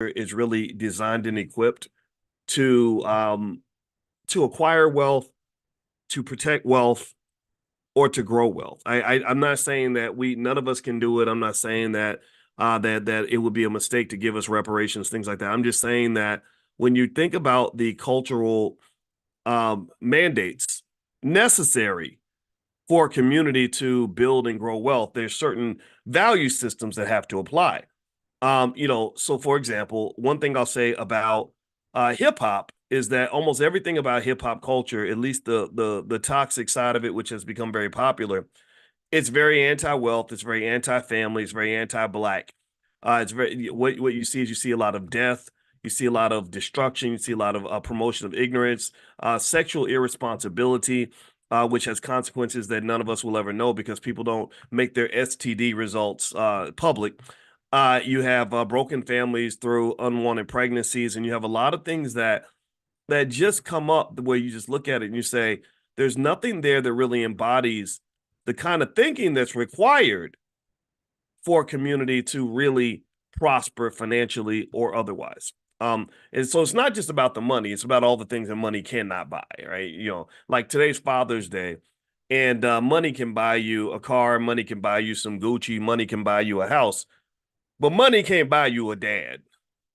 is really designed and equipped to acquire wealth, to protect wealth, or to grow wealth. I'm not saying that none of us can do it. I'm not saying that that it would be a mistake to give us reparations, things like that. I'm just saying that when you think about the cultural mandates necessary for a community to build and grow wealth, there's certain value systems that have to apply. So for example, one thing I'll say about hip hop is that almost everything about hip hop culture, at least the toxic side of it, which has become very popular, it's very anti-wealth, it's very anti-family, it's very anti-black. It's very what you see is you see a lot of death, you see a lot of destruction, you see a lot of promotion of ignorance, sexual irresponsibility, which has consequences that none of us will ever know because people don't make their STD results public. You have broken families through unwanted pregnancies, and you have a lot of things that just come up where you just look at it and you say, there's nothing there that really embodies the kind of thinking that's required for a community to really prosper financially or otherwise. And so it's not just about the money, it's about all the things that money cannot buy, right? Like today's Father's Day, and money can buy you a car, money can buy you some Gucci, money can buy you a house, but money can't buy you a dad,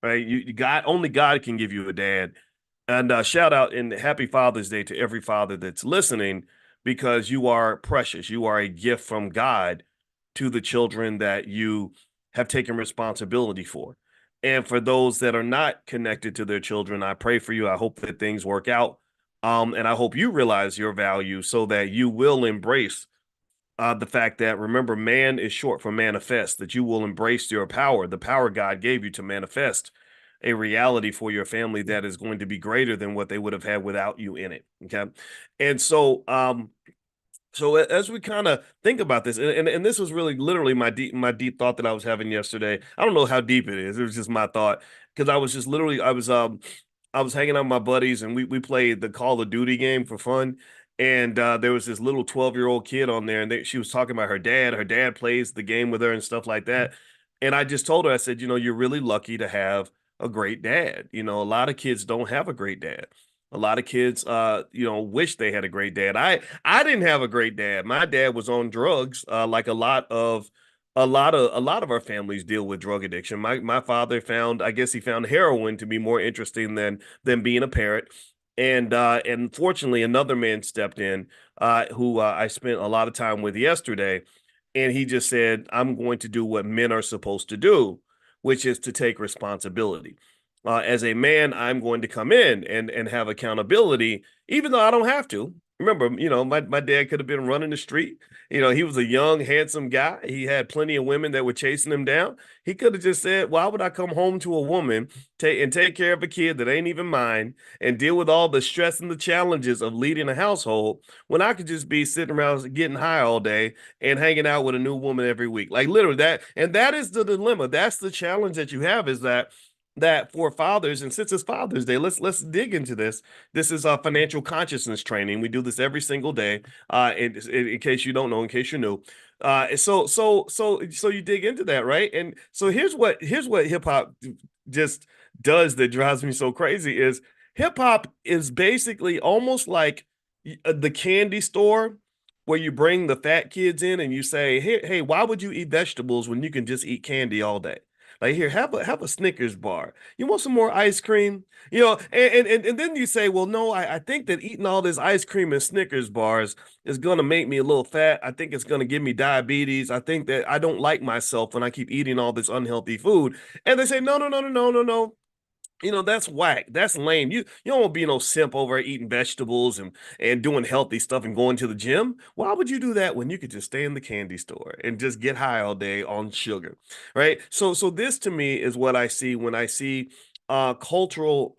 right? Only God can give you a dad. And shout out and happy Father's Day to every father that's listening, because you are precious. You are a gift from God to the children that you have taken responsibility for. And for those that are not connected to their children, I pray for you. I hope that things work out. And I hope you realize your value so that you will embrace the fact that, remember, man is short for manifest, that you will embrace your power, the power God gave you to manifest a reality for your family that is going to be greater than what they would have had without you in it. Okay. And so as we kind of think about this, and this was really literally my deep thought that I was having yesterday. I don't know how deep it is. It was just my thought, because I was just literally I was hanging out with my buddies, and we played the Call of Duty game for fun. And there was this little 12-year-old kid on there, and she was talking about her dad. Her dad plays the game with her and stuff like that. And I just told her, I said, you're really lucky to have a great dad. A lot of kids don't have a great dad. A lot of kids, wish they had a great dad. I didn't have a great dad. My dad was on drugs, like a lot of our families deal with drug addiction. My father found, I guess he found heroin to be more interesting than being a parent. And fortunately, another man stepped in, who I spent a lot of time with yesterday, and he just said, "I'm going to do what men are supposed to do, which is to take responsibility. As a man, I'm going to come in and have accountability, even though I don't have to." Remember, my dad could have been running the street. He was a young, handsome guy. He had plenty of women that were chasing him down. He could have just said, "Why would I come home to a woman take care of a kid that ain't even mine and deal with all the stress and the challenges of leading a household when I could just be sitting around getting high all day and hanging out with a new woman every week?" Like literally that, and that is the dilemma. That's the challenge that you have, is that for fathers, and since it's Father's Day, let's dig into this. This is a financial consciousness training. We do this every single day. In case you don't know, in case you're new, so you dig into that, right? And so here's what hip hop just does that drives me so crazy is hip hop is basically almost like the candy store where you bring the fat kids in and you say, hey, why would you eat vegetables when you can just eat candy all day? Like, here, have a Snickers bar. You want some more ice cream? And then you say, well, no, I think that eating all this ice cream and Snickers bars is gonna make me a little fat. I think it's gonna give me diabetes. I think that I don't like myself when I keep eating all this unhealthy food. And they say, no, no, no, no, no, no, no. That's whack. That's lame. You don't want to be no simp over eating vegetables and doing healthy stuff and going to the gym. Why would you do that when you could just stay in the candy store and just get high all day on sugar, right? So this to me is what I see when I see cultural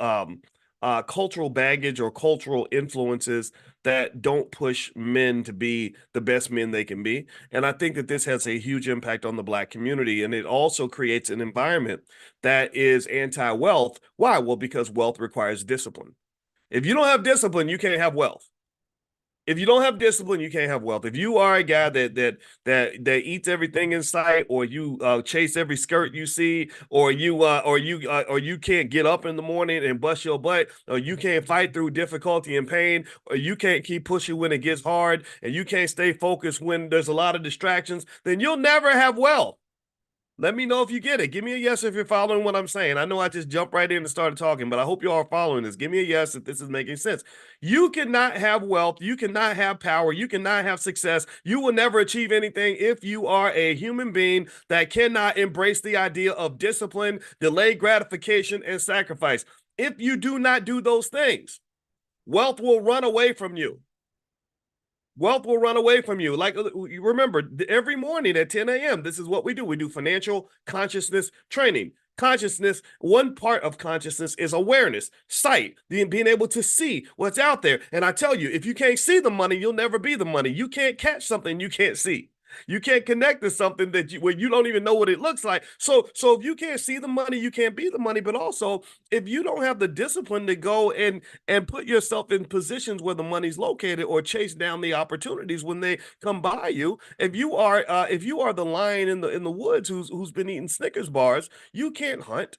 baggage or cultural influences that don't push men to be the best men they can be. And I think that this has a huge impact on the Black community. And it also creates an environment that is anti-wealth. Why? Well, because wealth requires discipline. If you don't have discipline, you can't have wealth. If you don't have discipline, you can't have wealth. If you are a guy that eats everything in sight, or you chase every skirt you see, or you can't get up in the morning and bust your butt, or you can't fight through difficulty and pain, or you can't keep pushing when it gets hard, and you can't stay focused when there's a lot of distractions, then you'll never have wealth. Let me know if you get it. Give me a yes if you're following what I'm saying. I know I just jumped right in and started talking, but I hope you are following this. Give me a yes if this is making sense. You cannot have wealth. You cannot have power. You cannot have success. You will never achieve anything if you are a human being that cannot embrace the idea of discipline, delayed gratification, and sacrifice. If you do not do those things, wealth will run away from you. Wealth will run away from you. Like, you remember, every morning at 10 a.m., this is what we do. We do financial consciousness training. Consciousness, one part of consciousness is awareness, sight, being able to see what's out there. And I tell you, if you can't see the money, you'll never be the money. You can't catch something you can't see. You can't connect to something where you don't even know what it looks like. So if you can't see the money, you can't be the money. But also, if you don't have the discipline to go and put yourself in positions where the money's located, or chase down the opportunities when they come by you, if you are the lion in the woods who's been eating Snickers bars, you can't hunt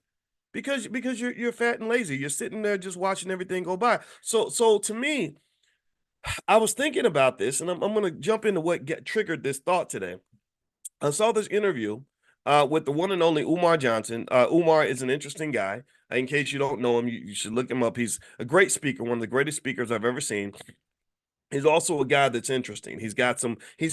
because you're fat and lazy. You're sitting there just watching everything go by. So to me, I was thinking about this, and I'm going to jump into what triggered this thought today. I saw this interview with the one and only Umar Johnson. Umar is an interesting guy. In case you don't know him, you should look him up. He's a great speaker, one of the greatest speakers I've ever seen. He's also a guy that's interesting. He's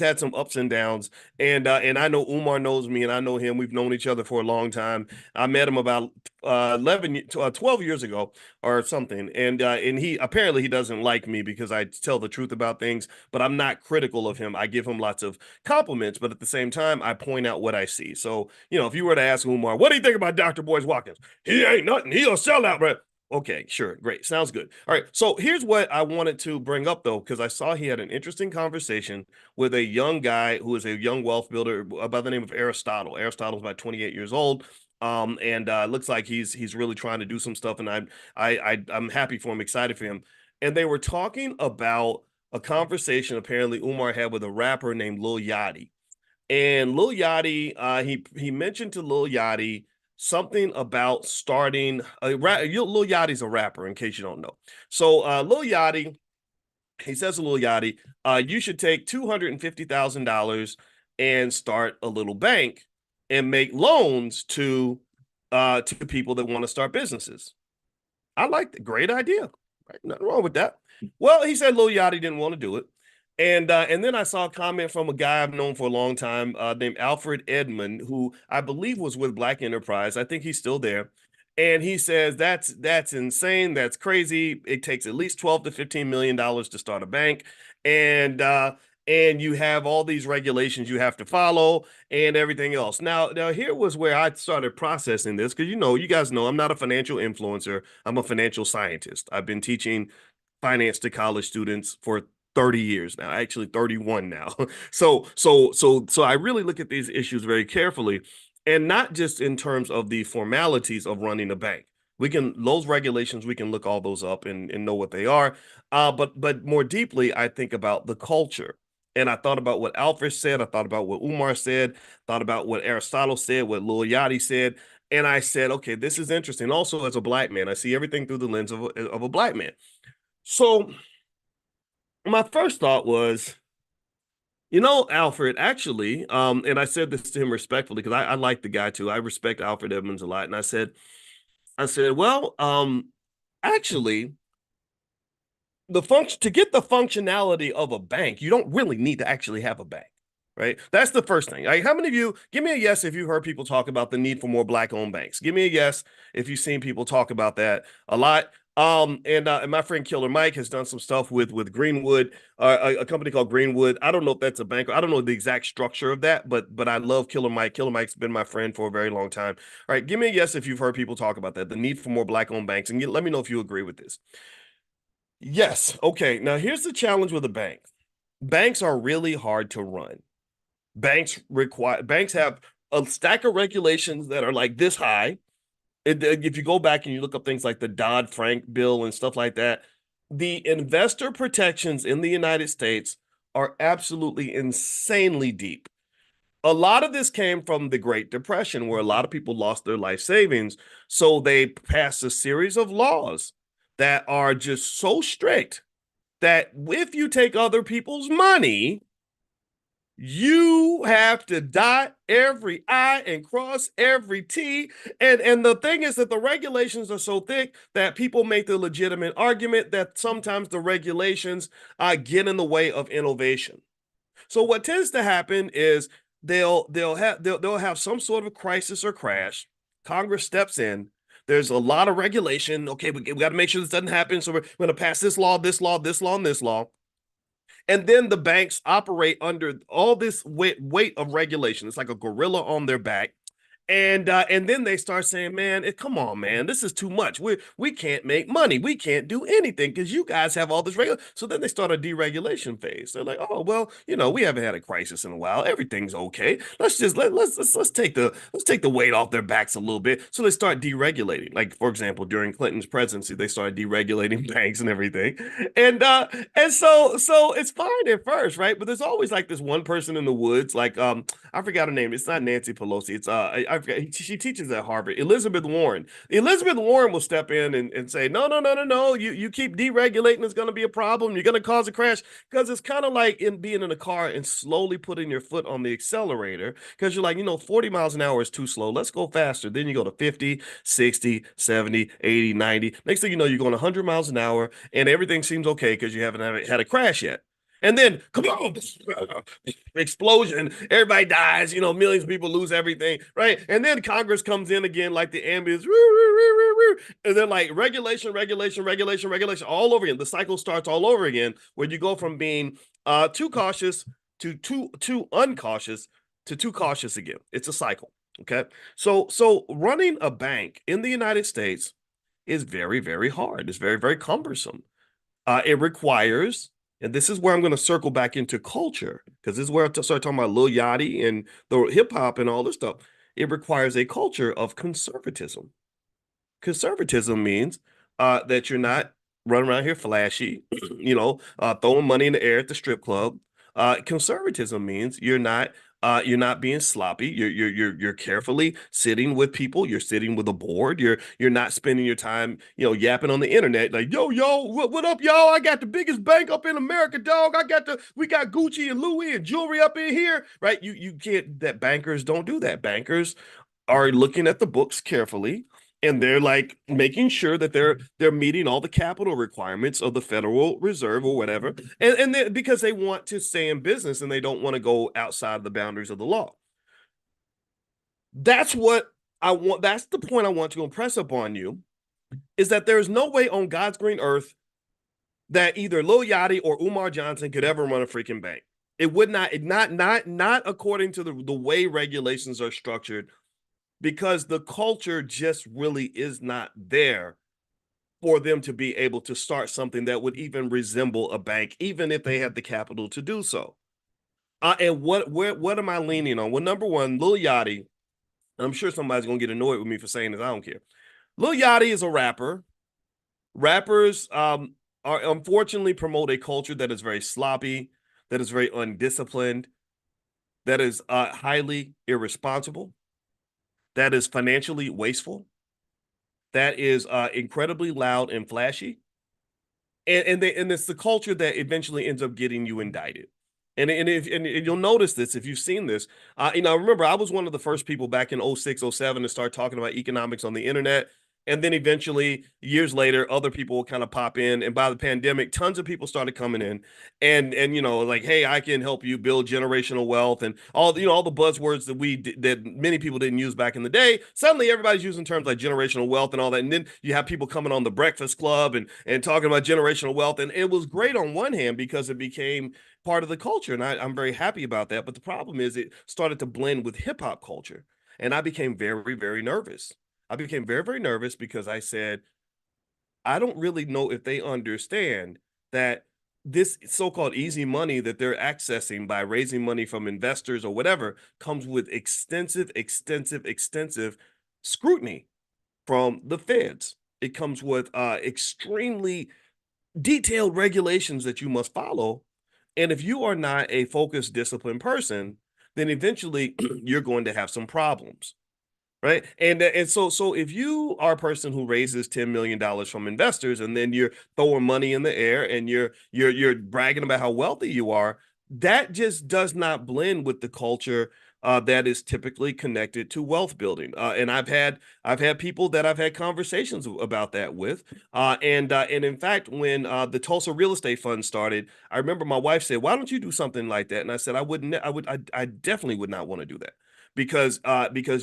had some ups and downs, and I know Umar knows me, and I know him. We've known each other for a long time. I met him about 12 years ago or something, and he doesn't like me because I tell the truth about things, but I'm not critical of him. I give him lots of compliments, but at the same time, I point out what I see. So, if you were to ask Umar, what do you think about Dr. Boyce Watkins? He ain't nothing. He'll sell out, bro. Okay, sure. Great. Sounds good. All right. So here's what I wanted to bring up, though, because I saw he had an interesting conversation with a young guy who is a young wealth builder by the name of Aristotle. Aristotle's about 28 years old. And looks like he's really trying to do some stuff, and I'm happy for him, excited for him. And they were talking about a conversation apparently Umar had with a rapper named Lil Yachty. And Lil Yachty, he mentioned to Lil Yachty something about starting Lil Yachty's a rapper, in case you don't know. So Lil Yachty, he says to Lil Yachty, you should take $250,000 and start a little bank and make loans to people that want to start businesses. I like the great idea. Right? Nothing wrong with that. Well, he said Lil Yachty didn't want to do it. And then I saw a comment from a guy I've known for a long time named Alfred Edmond, who I believe was with Black Enterprise. I think he's still there. And he says that's insane. That's crazy. It takes at least $12 to $15 million to start a bank. And you have all these regulations you have to follow and everything else. Now here was where I started processing this, because you guys know I'm not a financial influencer. I'm a financial scientist. I've been teaching finance to college students for 30 years now, actually 31 now. So I really look at these issues very carefully, and not just in terms of the formalities of running a bank. Those regulations, we can look all those up and know what they are. But more deeply, I think about the culture. And I thought about what Alfred said. I thought about what Umar said, thought about what Aristotle said, what Lil Yachty said. And I said, okay, this is interesting. Also, as a Black man, I see everything through the lens of a Black man. So my first thought was, Alfred, actually, and I said this to him respectfully because I like the guy too. I respect Alfred Edmonds a lot. And I said, well, actually, to get the functionality of a bank, you don't really need to actually have a bank, right? That's the first thing. Like, how many of you, give me a yes if you've heard people talk about the need for more Black-owned banks. Give me a yes if you've seen people talk about that a lot. And my friend Killer Mike has done some stuff with Greenwood, a company called Greenwood. I don't know if that's a bank. I don't know the exact structure of that, but I love Killer Mike. Killer Mike's been my friend for a very long time. All right, give me a yes if you've heard people talk about that, the need for more Black-owned banks, and let me know if you agree with this. Yes. Okay. Now here's the challenge with a bank. Banks are really hard to run. Banks have a stack of regulations that are like this high. If you go back and you look up things like the Dodd-Frank bill and stuff like that, the investor protections in the United States are absolutely insanely deep. A lot of this came from the Great Depression, where a lot of people lost their life savings. So they passed a series of laws that are just so strict that if you take other people's money, you have to dot every I and cross every T. And the thing is that the regulations are so thick that people make the legitimate argument that sometimes the regulations get in the way of innovation. So what tends to happen is they'll have some sort of crisis or crash. Congress steps in. There's a lot of regulation. Okay, we got to make sure this doesn't happen. So we're going to pass this law, this law, this law, and this law. And then the banks operate under all this weight of regulation. It's like a gorilla on their back. And then they start saying, man, come on, man, this is too much. We can't make money. We can't do anything because you guys have all this regulation. So then they start a deregulation phase. They're like, oh well, we haven't had a crisis in a while. Everything's okay. Let's take the weight off their backs a little bit. So they start deregulating. Like for example, during Clinton's presidency, they started deregulating banks and everything. And so it's fine at first, right? But there's always like this one person in the woods, like I forgot her name. It's not Nancy Pelosi. It's I forget. She teaches at Harvard. Elizabeth Warren. Elizabeth Warren will step in and say, no, no, no, no, no. You keep deregulating. It's going to be a problem. You're going to cause a crash because it's kind of like in being in a car and slowly putting your foot on the accelerator because you're like, 40 miles an hour is too slow. Let's go faster. Then you go to 50, 60, 70, 80, 90. Next thing you know, you're going 100 miles an hour and everything seems okay because you haven't had a crash yet. And then, come on, explosion, everybody dies, millions of people lose everything, right? And then Congress comes in again like the ambulance, and then like regulation, regulation, regulation, regulation, all over again. The cycle starts all over again, where you go from being too cautious to too uncautious to too cautious again. It's a cycle, okay? So running a bank in the United States is very, very hard. It's very, very cumbersome. It requires, and this is where I'm going to circle back into culture, because this is where I start talking about Lil Yachty and the hip hop and all this stuff. It requires a culture of conservatism. Conservatism means that you're not running around here flashy, throwing money in the air at the strip club. Conservatism means you're not being sloppy. You're carefully sitting with people. You're sitting with a board. You're not spending your time, yapping on the internet like, yo, what up, y'all? I got the biggest bank up in America, dog. We got Gucci and Louis and jewelry up in here, right? You can't. That bankers don't do that. Bankers are looking at the books carefully and they're like making sure that they're meeting all the capital requirements of the Federal Reserve or whatever, and because they want to stay in business and they don't want to go outside the boundaries of the law. That's what I want. That's the point I want to impress upon you, is that there is no way on God's green earth that either Lil Yachty or Umar Johnson could ever run a freaking bank. It would not according to the way regulations are structured, because the culture just really is not there for them to be able to start something that would even resemble a bank, even if they had the capital to do so. And what am I leaning on? Well, number one, Lil Yachty, and I'm sure somebody's gonna get annoyed with me for saying this. I don't care. Lil Yachty is a rapper. Rappers are unfortunately promote a culture that is very sloppy, that is very undisciplined, that is highly irresponsible, that is financially wasteful, that is incredibly loud and flashy, and it's the culture that eventually ends up getting you indicted. And you'll notice this if you've seen this. Remember I was one of the first people back in 06, 07 to start talking about economics on the internet. And then eventually, years later, other people will kind of pop in. And by the pandemic, tons of people started coming in, and like, hey, I can help you build generational wealth and all the buzzwords that many people didn't use back in the day. Suddenly, everybody's using terms like generational wealth and all that. And then you have people coming on the Breakfast Club and talking about generational wealth. And it was great on one hand because it became part of the culture, and I'm very happy about that. But the problem is, it started to blend with hip hop culture, and I became very, very nervous. I became very, very nervous because I said, I don't really know if they understand that this so-called easy money that they're accessing by raising money from investors or whatever comes with extensive, extensive, extensive scrutiny from the feds. It comes with extremely detailed regulations that you must follow. And if you are not a focused, disciplined person, then eventually you're going to have some problems. Right. And so if you are a person who raises $10 million from investors and then you're throwing money in the air and you're bragging about how wealthy you are, that just does not blend with the culture that is typically connected to wealth building. And I've had people that I've had conversations about that with. And in fact, when the Tulsa Real Estate Fund started, I remember my wife said, "Why don't you do something like that?" And I said, "I wouldn't. I definitely would not want to do that." Because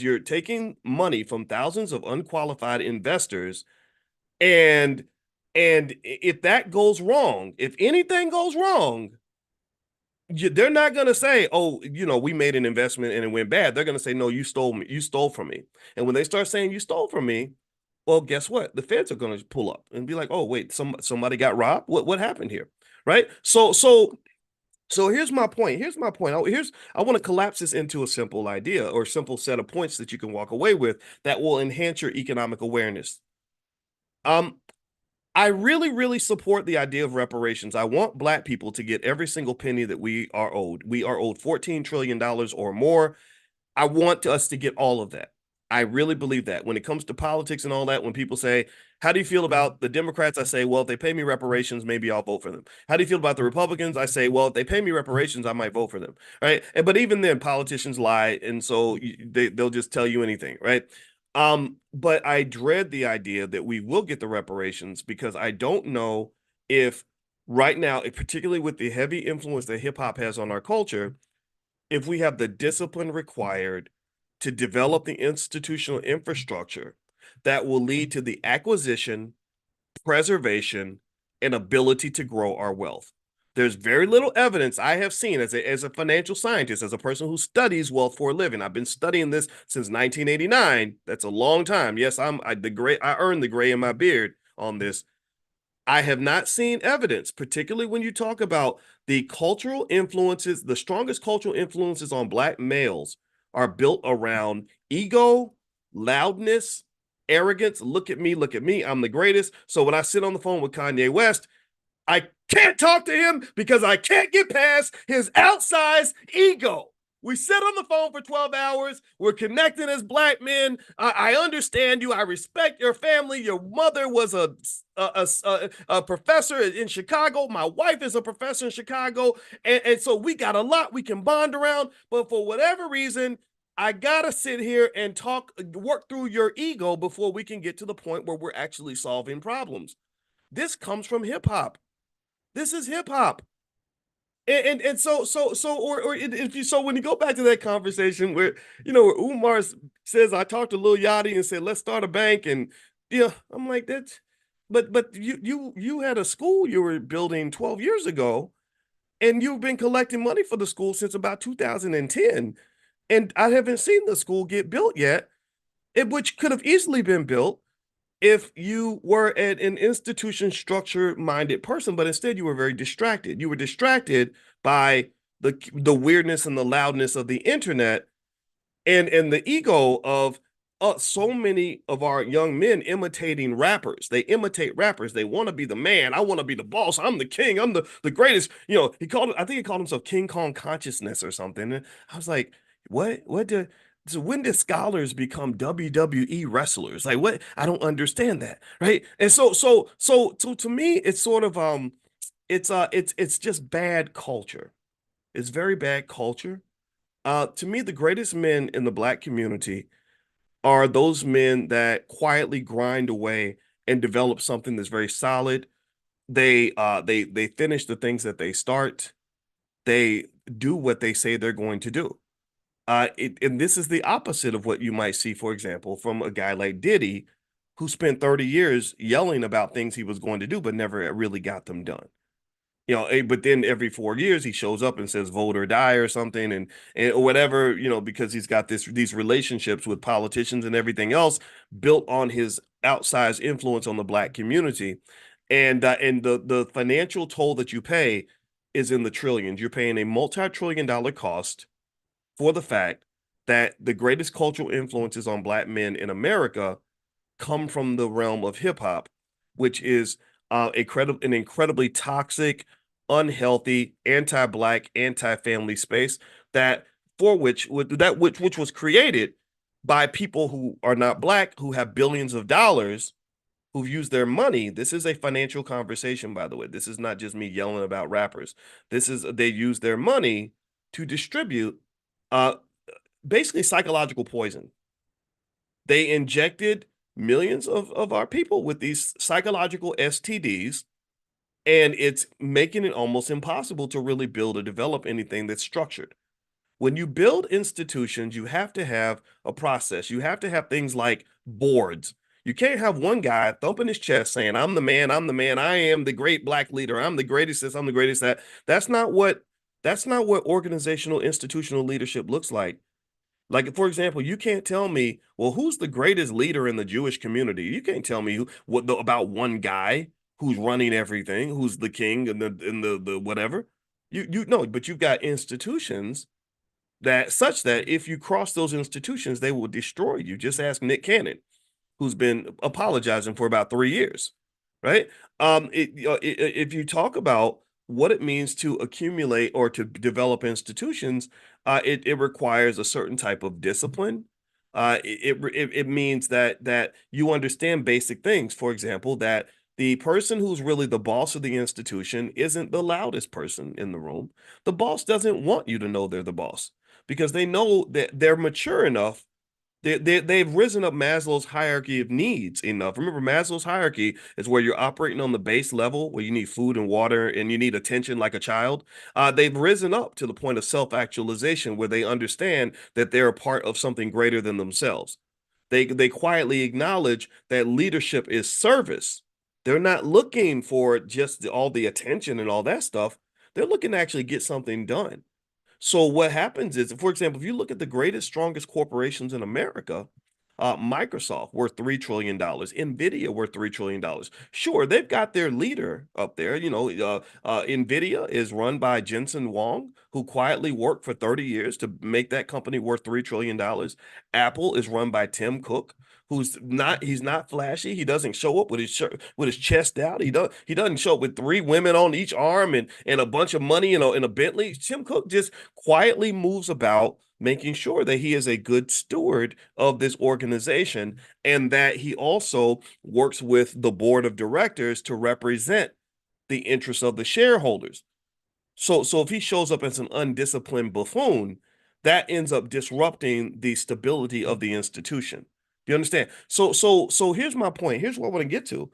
you're taking money from thousands of unqualified investors, and if that goes wrong, if anything goes wrong, they're not going to say, "Oh, we made an investment and it went bad." They're going to say, "No, you stole me. You stole from me." And when they start saying you stole from me, well, guess what? The feds are going to pull up and be like, "Oh, wait, somebody got robbed. What happened here?" Right? So here's my point. Here's my point. I want to collapse this into a simple idea or simple set of points that you can walk away with that will enhance your economic awareness. Um, I really, really support the idea of reparations. I want Black people to get every single penny that we are owed. We are owed $14 trillion or more. I want us to get all of that. I really believe that. When it comes to politics and all that, when people say, "How do you feel about the Democrats?" I say, "Well, if they pay me reparations, maybe I'll vote for them." How do you feel about the Republicans? I say, "Well, if they pay me reparations, I might vote for them." Right? But even then, politicians lie, and so they'll just tell you anything, right? But I dread the idea that we will get the reparations because I don't know if right now, particularly with the heavy influence that hip hop has on our culture, if we have the discipline required to develop the institutional infrastructure that will lead to the acquisition, preservation, and ability to grow our wealth. There's very little evidence I have seen as a financial scientist, as a person who studies wealth for a living. I've been studying this since 1989. That's a long time. Yes, I earned the gray in my beard on this. I have not seen evidence, particularly when you talk about the cultural influences, the strongest cultural influences on Black males are built around ego, loudness, arrogance. Look at me, I'm the greatest. So when I sit on the phone with Kanye West, I can't talk to him because I can't get past his outsized ego. We sit on the phone for 12 hours. We're connecting as Black men. I understand you. I respect your family. Your mother was a professor in Chicago. My wife is a professor in Chicago. And so we got a lot we can bond around. But for whatever reason, I got to sit here and work through your ego before we can get to the point where we're actually solving problems. This comes from hip hop. This is hip hop. And or if you so when you go back to that conversation where where Umar says I talked to Lil Yachty and said let's start a bank, and yeah, I'm like that, but you had a school you were building 12 years ago, and you've been collecting money for the school since about 2010, and I haven't seen the school get built yet, which could have easily been built if you were an institution structure minded person, but instead you were very distracted. You were distracted by the weirdness and the loudness of the internet and the ego of so many of our young men imitating rappers. They imitate rappers. They want to be the man. I want to be the boss. I'm the king. I'm the greatest. I think he called himself King Kong consciousness or something. And I was like, so when did scholars become WWE wrestlers? Like what? I don't understand that, right? And so to me, it's sort of it's just bad culture. It's very bad culture. To me, the greatest men in the Black community are those men that quietly grind away and develop something that's very solid. They finish the things that they start. They do what they say they're going to do. And this is the opposite of what you might see, for example, from a guy like Diddy, who spent 30 years yelling about things he was going to do, but never really got them done. But then every 4 years he shows up and says vote or die or something, and or whatever, because he's got these relationships with politicians and everything else built on his outsized influence on the Black community. And the financial toll that you pay is in the trillions. You're paying a multi-trillion-dollar cost for the fact that the greatest cultural influences on Black men in America come from the realm of hip hop, which is an incredibly toxic, unhealthy, anti-black, anti-family space that for which was created by people who are not black, who have billions of dollars, who've used their money. This is a financial conversation, by the way. This is not just me yelling about rappers. This is they use their money to distribute uh basically psychological poison. They injected millions of our people with these psychological STDs, and it's making it almost impossible to really build or develop anything that's structured. When you build institutions, you have to have a process. You have to have things like boards. You can't have one guy thumping his chest saying, I'm the man, I am the great black leader, I'm the greatest this, I'm the greatest that. That's not what organizational institutional leadership looks like. Like, for example, you can't tell me, well, who's the greatest leader in the Jewish community? You can't tell me about one guy who's running everything, who's the king and the whatever. You know, but you've got institutions that such that if you cross those institutions, they will destroy you. Just ask Nick Cannon, who's been apologizing for about 3 years, right? If you talk about what it means to accumulate or to develop institutions, it requires a certain type of discipline. It means that you understand basic things. For example, that the person who's really the boss of the institution isn't the loudest person in the room. The boss doesn't want you to know they're the boss because they know that they're mature enough they've risen up Maslow's hierarchy of needs enough. Remember, Maslow's hierarchy is where you're operating on the base level, where you need food and water and you need attention like a child. They've risen up to the point of self-actualization where they understand that they're a part of something greater than themselves. They quietly acknowledge that leadership is service. They're not looking for just all the attention and all that stuff. They're looking to actually get something done. So what happens is, for example, if you look at the greatest, strongest corporations in America, Microsoft worth $3 trillion, Nvidia worth $3 trillion. Sure, they've got their leader up there. You know, Nvidia is run by Jensen Huang, who quietly worked for 30 years to make that company worth $3 trillion. Apple is run by Tim Cook, he's not flashy. He doesn't show up with his shirt with his chest out. He doesn't show up with three women on each arm and a bunch of money in a Bentley. Tim Cook just quietly moves about making sure that he is a good steward of this organization and that he also works with the board of directors to represent the interests of the shareholders. So if he shows up as an undisciplined buffoon, that ends up disrupting the stability of the institution. Do you understand? So here's my point. Here's what I want to get to.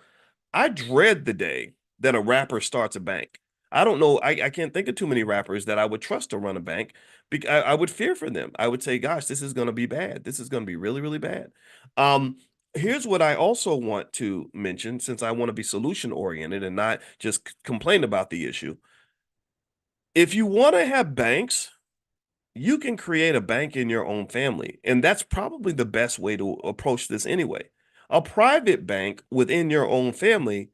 I dread the day that a rapper starts a bank. I don't know. I can't think of too many rappers that I would trust to run a bank. I would fear for them. I would say, gosh, this is going to be bad. This is going to be really, really bad. Um, Here's what I also want to mention, since I want to be solution oriented and not just complain about the issue. If you want to have banks, you can create a bank in your own family. And that's probably the best way to approach this anyway. A private bank within your own family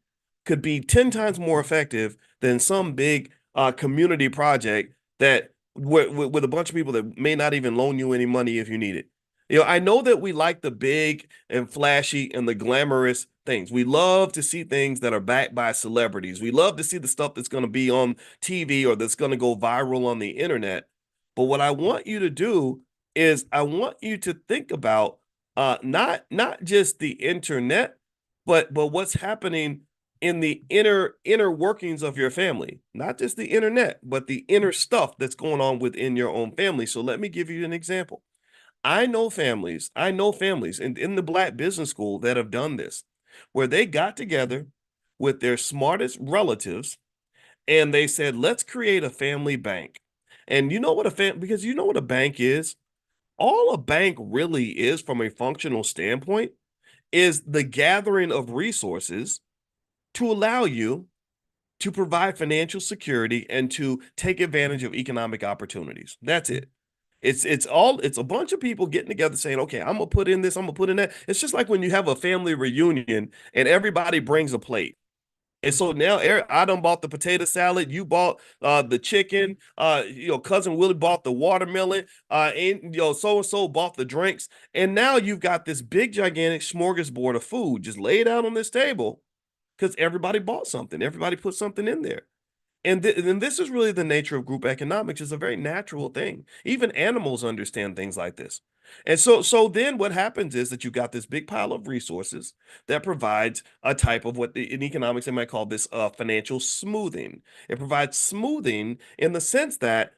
could be 10 times more effective than some big community project that with a bunch of people that may not even loan you any money if you need it. You know, I know that we like the big and flashy and the glamorous things. We love to see things that are backed by celebrities. We love to see the stuff that's going to be on TV or that's going to go viral on the internet. But what I want you to do is I want you to think about not just the internet, but what's happening in the inner workings of your family. Not just the internet, but the inner stuff that's going on within your own family. So let me give you an example. I know families in the Black Business School that have done this, where they got together with their smartest relatives and they said, let's create a family bank. And you know what because you know what a bank is? All a bank really is from a functional standpoint is the gathering of resources to allow you to provide financial security and to take advantage of economic opportunities. That's it. It's a bunch of people getting together saying, okay, I'm gonna put in this, I'm gonna put in that. It's just like when you have a family reunion and everybody brings a plate. And so now I done bought the potato salad. You bought the chicken. Cousin Willie bought the watermelon. And so and so bought the drinks. And now you've got this big gigantic smorgasbord of food just laid out on this table because everybody bought something, everybody put something in there. And this is really the nature of group economics. It's a very natural thing. Even animals understand things like this. And so then what happens is that you got this big pile of resources that provides a type of what in economics they might call this financial smoothing. It provides smoothing in the sense that,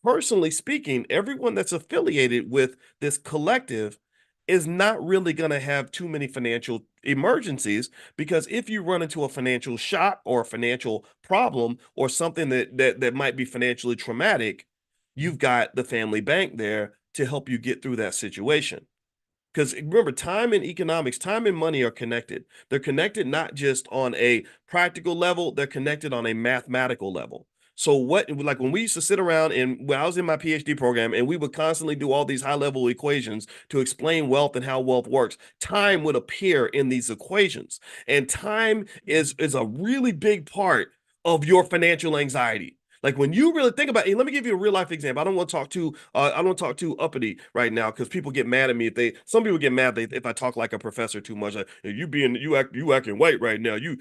personally speaking, everyone that's affiliated with this collective is not really going to have too many financial emergencies, because if you run into a financial shock or a financial problem or something that might be financially traumatic, you've got the family bank there to help you get through that situation. Because remember, time and economics, time and money are connected. They're connected not just on a practical level, they're connected on a mathematical level. So what, like when we used to sit around and when I was in my PhD program and we would constantly do all these high level equations to explain wealth and how wealth works, time would appear in these equations. And time is a really big part of your financial anxiety. Like when you really think about it, let me give you a real life example. I don't want to talk too uppity right now because people get mad at me if some people get mad if I talk like a professor too much. Like, "Hey, you acting white right now. You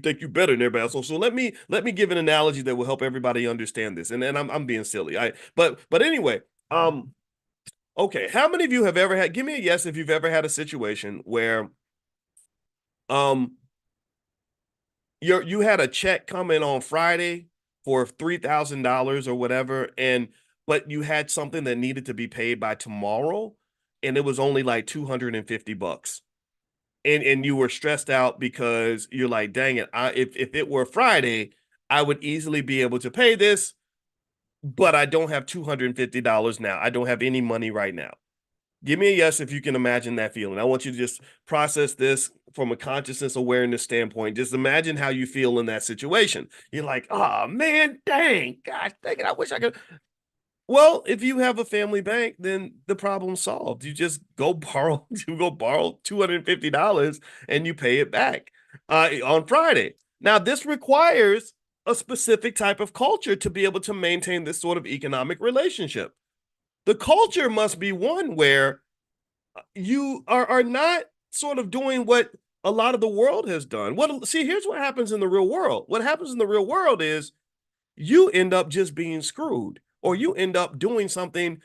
think you better than everybody else." So let me give an analogy that will help everybody understand this. And I'm being silly. But anyway, okay. How many of you have ever had, give me a yes if you've ever had a situation where um you had a check come in on Friday for $3,000 or whatever, and but you had something that needed to be paid by tomorrow, and it was only like 250 bucks. And you were stressed out because you're like, dang it, if it were Friday, I would easily be able to pay this, but I don't have $250 now. I don't have any money right now. Give me a yes if you can imagine that feeling. I want you to just process this from a consciousness awareness standpoint. Just imagine how you feel in that situation. You're like, oh man, dang, gosh, dang it, I wish I could. Well, if you have a family bank, then the problem's solved. You just go borrow, you go borrow $250 and you pay it back on Friday. Now, this requires a specific type of culture to be able to maintain this sort of economic relationship. The culture must be one where you are not sort of doing what a lot of the world has done. What see, here's what happens in the real world. What happens in the real world is you end up just being screwed, or you end up doing something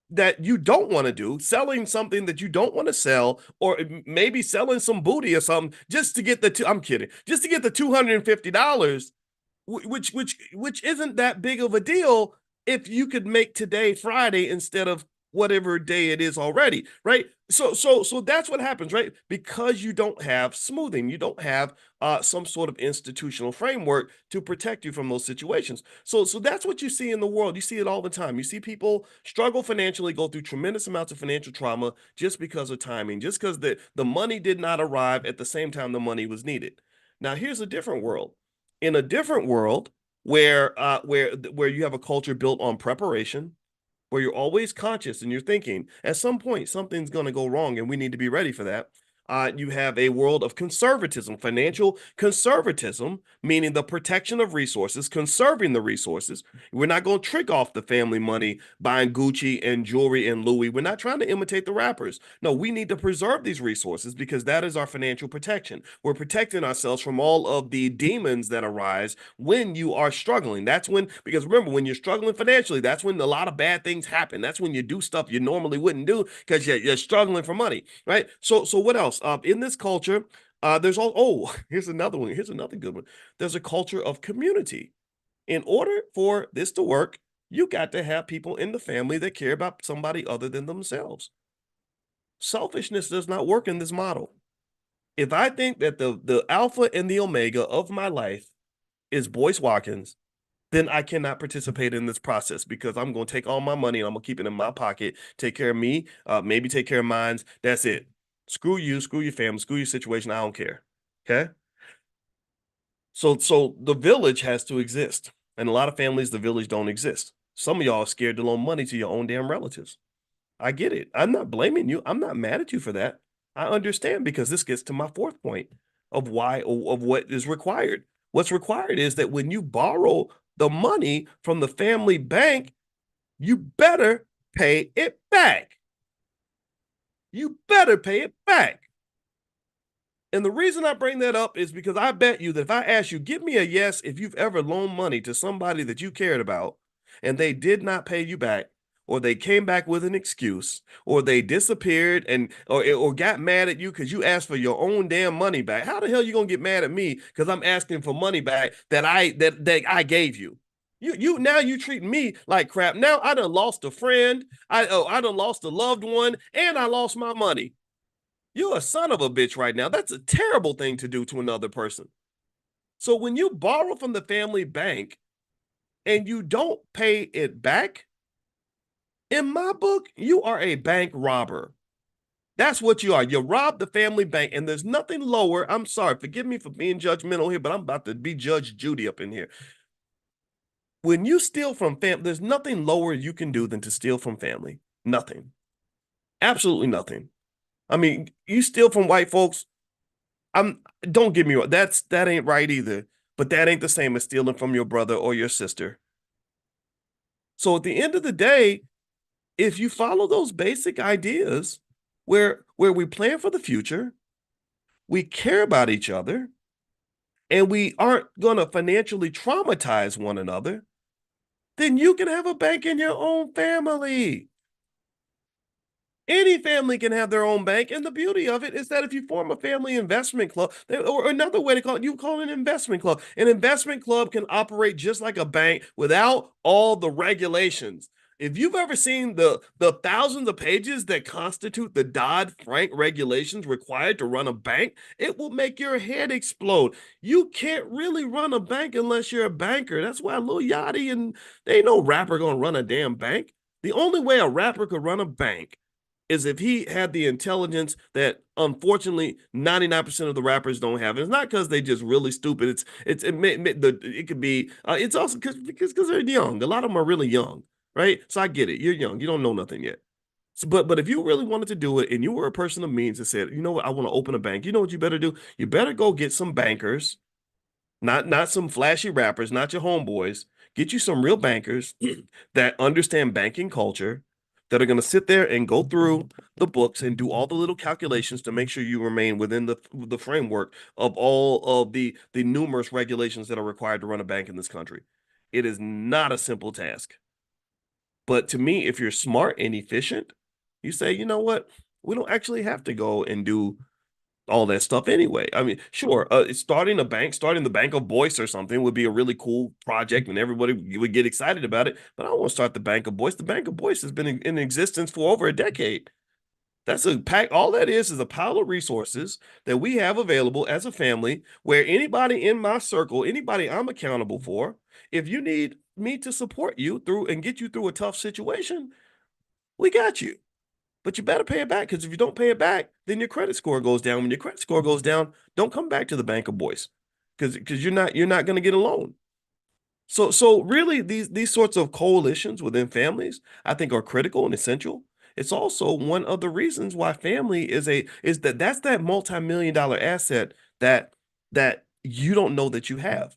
that you don't want to do, selling something that you don't want to sell, or maybe selling some booty or something just to get I'm kidding, just to get the $250, which isn't that big of a deal if you could make today Friday instead of whatever day it is already, right? So that's what happens, right? Because you don't have smoothing, you don't have some sort of institutional framework to protect you from those situations. So that's what you see in the world. You see it all the time. You see people struggle financially, go through tremendous amounts of financial trauma just because of timing, just because the money did not arrive at the same time the money was needed. Now here's a different world. In a different world where you have a culture built on preparation, where you're always conscious and you're thinking at some point something's going to go wrong and we need to be ready for that. You have a world of conservatism, financial conservatism, meaning the protection of resources, conserving the resources. We're not going to trick off the family money buying Gucci and jewelry and Louis. We're not trying to imitate the rappers. No, we need to preserve these resources because that is our financial protection. We're protecting ourselves from all of the demons that arise when you are struggling. That's when, because remember, when you're struggling financially, that's when a lot of bad things happen. That's when you do stuff you normally wouldn't do because you're struggling for money, right? So what else? In this culture, there's all. Oh, here's another one. Here's another good one. There's a culture of community. In order for this to work, you got to have people in the family that care about somebody other than themselves. Selfishness does not work in this model. If I think that the alpha and the omega of my life is Boyce Watkins, then I cannot participate in this process because I'm going to take all my money and I'm going to keep it in my pocket, take care of me, maybe take care of mine. That's it. Screw you, screw your family, screw your situation. I don't care. Okay. So the village has to exist. And a lot of families, the village don't exist. Some of y'all are scared to loan money to your own damn relatives. I get it. I'm not blaming you. I'm not mad at you for that. I understand because this gets to my fourth point of what is required. What's required is that when you borrow the money from the family bank, you better pay it back. You better pay it back. And the reason I bring that up is because I bet you that if I ask you, give me a yes if you've ever loaned money to somebody that you cared about and they did not pay you back, or they came back with an excuse, or they disappeared and or got mad at you because you asked for your own damn money back. How the hell are you gonna get mad at me because I'm asking for money back that I gave you? You now you treat me like crap. Now I done lost a friend. I done lost a loved one, and I lost my money. You're a son of a bitch right now. That's a terrible thing to do to another person. So when you borrow from the family bank and you don't pay it back, in my book, you are a bank robber. That's what you are. You robbed the family bank, and there's nothing lower. I'm sorry, forgive me for being judgmental here, but I'm about to be Judge Judy up in here. When you steal from family, there's nothing lower you can do than to steal from family. Nothing. Absolutely nothing. I mean, you steal from white folks, I'm don't get me wrong. That ain't right either. But that ain't the same as stealing from your brother or your sister. So at the end of the day, if you follow those basic ideas where we plan for the future, we care about each other, and we aren't gonna financially traumatize one another, then you can have a bank in your own family. Any family can have their own bank, and the beauty of it is that if you form a family investment club, or another way to call it, you call it an investment club. An investment club can operate just like a bank without all the regulations. If you've ever seen the thousands of pages that constitute the Dodd-Frank regulations required to run a bank, it will make your head explode. You can't really run a bank unless you're a banker. That's why Lil Yachty and they ain't no rapper gonna run a damn bank. The only way a rapper could run a bank is if he had the intelligence that unfortunately 99% of the rappers don't have. And it's not because they just really stupid. It could be it's also because they're young. A lot of them are really young, right? So I get it. You're young. You don't know nothing yet. So, but if you really wanted to do it and you were a person of means and said, you know what, I want to open a bank, you know what you better do? You better go get some bankers, not some flashy rappers, not your homeboys. Get you some real bankers that understand banking culture, that are going to sit there and go through the books and do all the little calculations to make sure you remain within the framework of all of the numerous regulations that are required to run a bank in this country. It is not a simple task. But to me, if you're smart and efficient, you say, you know what? We don't actually have to go and do all that stuff anyway. I mean, sure, starting a bank, starting the Bank of Boyce or something would be a really cool project and everybody would get excited about it. But I don't want to start the Bank of Boyce. The Bank of Boyce has been in existence for over a decade. That's a pack. All that is a pile of resources that we have available as a family where anybody in my circle, anybody I'm accountable for, if you need me to support you through and get you through a tough situation, we got you. But you better pay it back because if you don't pay it back, then your credit score goes down. When your credit score goes down, don't come back to the Bank of Boys because you're not going to get a loan. So really these sorts of coalitions within families, I think, are critical and essential. It's also one of the reasons why family is that's that multi-million-dollar asset that you don't know that you have.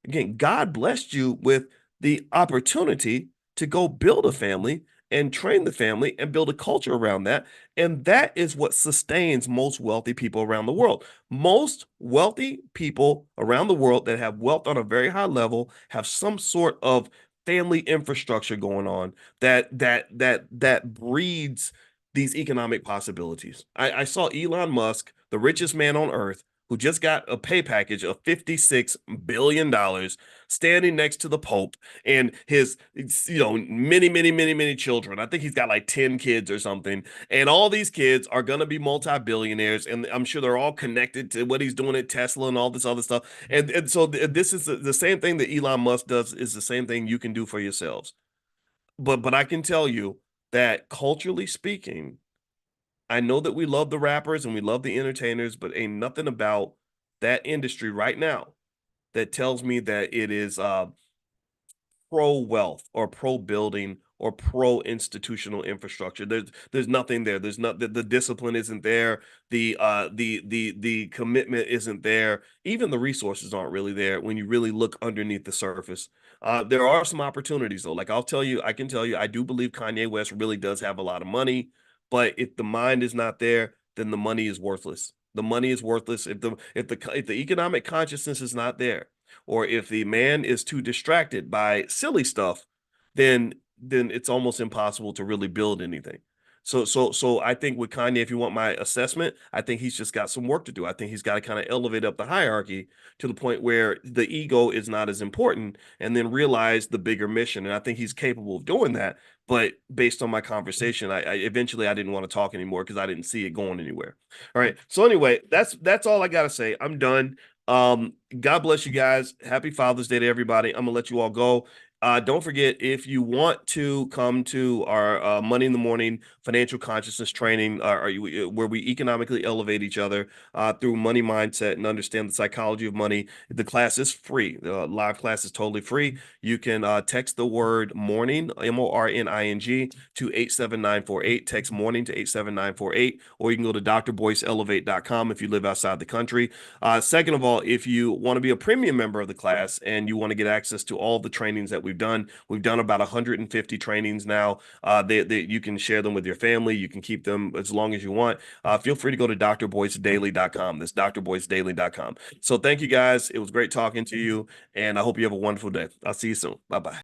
Again, God blessed you with the opportunity to go build a family and train the family and build a culture around that. And that is what sustains most wealthy people around the world. Most wealthy people around the world that have wealth on a very high level have some sort of family infrastructure going on that breeds these economic possibilities. I saw Elon Musk, the richest man on earth, who just got a pay package of $56 billion, standing next to the Pope and his, many children. I think he's got like 10 kids or something. And all these kids are going to be multi-billionaires. And I'm sure they're all connected to what he's doing at Tesla and all this other stuff. And so this is the same thing that Elon Musk does is the same thing you can do for yourselves. But I can tell you that culturally speaking, I know that we love the rappers and we love the entertainers, but ain't nothing about that industry right now that tells me that it is pro wealth or pro building or pro institutional infrastructure. There's nothing there. There's not the discipline isn't there. The commitment isn't there. Even the resources aren't really there when you really look underneath the surface. There are some opportunities though. Like I can tell you, I do believe Kanye West really does have a lot of money, but if the mind is not there, then the money is worthless. The money is worthless if the economic consciousness is not there, or if the man is too distracted by silly stuff, then it's almost impossible to really build anything. So I think with Kanye, if you want my assessment, I think he's just got some work to do. I think he's got to kind of elevate up the hierarchy to the point where the ego is not as important, and then realize the bigger mission. And I think he's capable of doing that. But based on my conversation, I eventually I didn't want to talk anymore because I didn't see it going anywhere. All right. So anyway, that's all I gotta say. I'm done. God bless you guys. Happy Father's Day to everybody. I'm gonna let you all go. Don't forget, if you want to come to our Money in the Morning financial consciousness training, where we economically elevate each other through money mindset and understand the psychology of money, the class is free. The live class is totally free. You can text the word morning, MORNING, to 87948. Text morning to 87948, or you can go to drboyceelevate.com if you live outside the country. Second of all, if you want to be a premium member of the class and you want to get access to all the trainings that we've done about 150 trainings now. You can share them with your family. You can keep them as long as you want. Feel free to go to drboycedaily.com. That's drboycedaily.com. So thank you guys. It was great talking to you, and I hope you have a wonderful day. I'll see you soon. Bye bye.